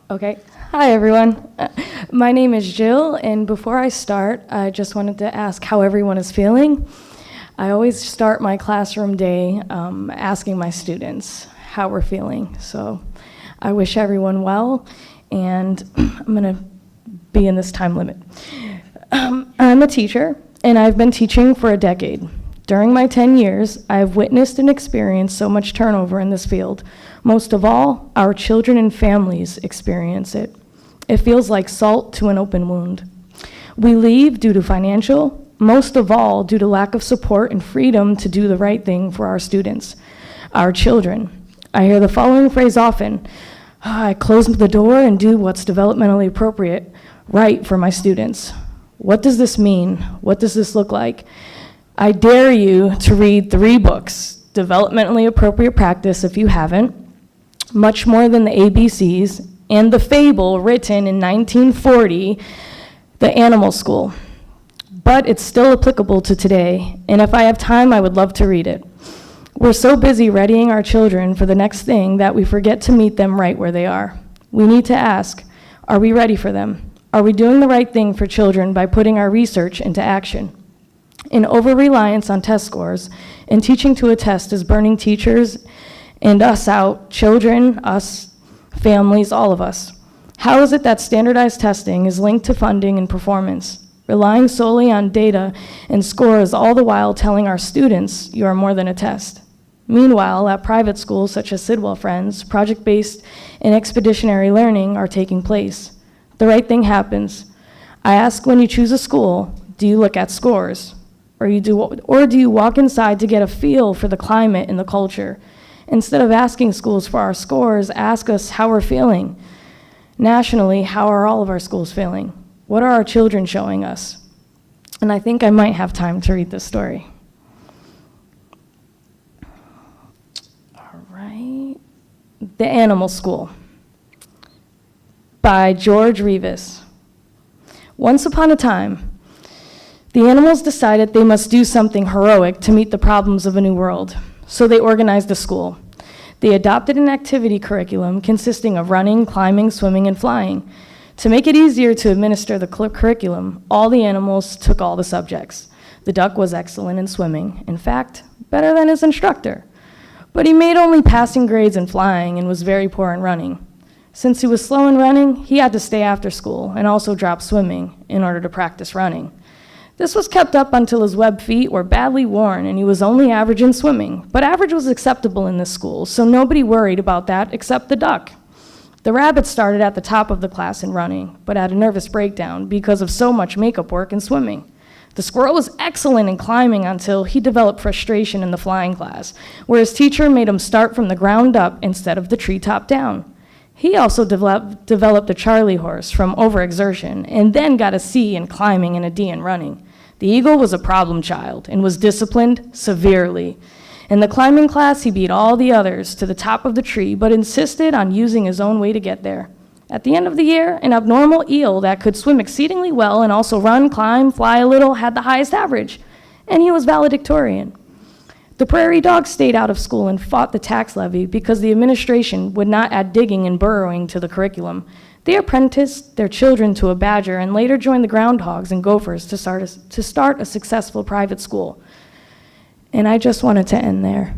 Okay. Hi, everyone. My name is Jill, and before I start, I just wanted to ask how everyone is feeling. I always start my classroom day asking my students how we're feeling. So I wish everyone well, and I'm going to be in this time limit. I'm a teacher, and I've been teaching for a decade. During my 10 years, I've witnessed and experienced so much turnover in this field. Most of all, our children and families experience it. It feels like salt to an open wound. We leave due to financial, most of all due to lack of support and freedom to do the right thing for our students, our children. I hear the following phrase often: I close the door and do what's developmentally appropriate, right for my students. What does this mean? What does this look like? I dare you to read 3 books, Developmentally Appropriate Practice if you haven't, Much More Than the ABCs, and the fable written in 1940, The Animal School. But it's still applicable to today, and if I have time, I would love to read it. We're so busy readying our children for the next thing that we forget to meet them right where they are. We need to ask, are we ready for them? Are we doing the right thing for children by putting our research into action? An over-reliance on test scores and teaching to a test is burning teachers and us out, children, us, families, all of us. How is it that standardized testing is linked to funding and performance, relying solely on data and scores, all the while telling our students you are more than a test? Meanwhile, at private schools such as Sidwell Friends, project-based and expeditionary learning are taking place. The right thing happens. I ask, when you choose a school, do you look at scores? Or do you walk inside to get a feel for the climate and the culture? Instead of asking schools for our scores, ask us how we're feeling. Nationally, how are all of our schools feeling? What are our children showing us? And I think I might have time to read this story. All right. The Animal School by George Revis. Once upon a time, the animals decided they must do something heroic to meet the problems of a new world, so they organized a school. They adopted an activity curriculum consisting of running, climbing, swimming, and flying. To make it easier to administer the curriculum, all the animals took all the subjects. The duck was excellent in swimming, in fact, better than his instructor. But he made only passing grades in flying and was very poor in running. Since he was slow in running, he had to stay after school and also drop swimming in order to practice running. This was kept up until his web feet were badly worn and he was only average in swimming, but average was acceptable in this school, so nobody worried about that except the duck. The rabbit started at the top of the class in running, but had a nervous breakdown because of so much makeup work in swimming. The squirrel was excellent in climbing until he developed frustration in the flying class, where his teacher made him start from the ground up instead of the treetop down. He also developed a Charlie horse from overexertion and then got a C in climbing and a D in running. The eagle was a problem child and was disciplined severely. In the climbing class, he beat all the others to the top of the tree, but insisted on using his own way to get there. At the end of the year, an abnormal eel that could swim exceedingly well and also run, climb, fly a little had the highest average, and he was valedictorian. The prairie dog stayed out of school and fought the tax levy because the administration would not add digging and burrowing to the curriculum. They apprenticed their children to a badger and later joined the groundhogs and gophers to start a successful private school. And I just wanted to end there.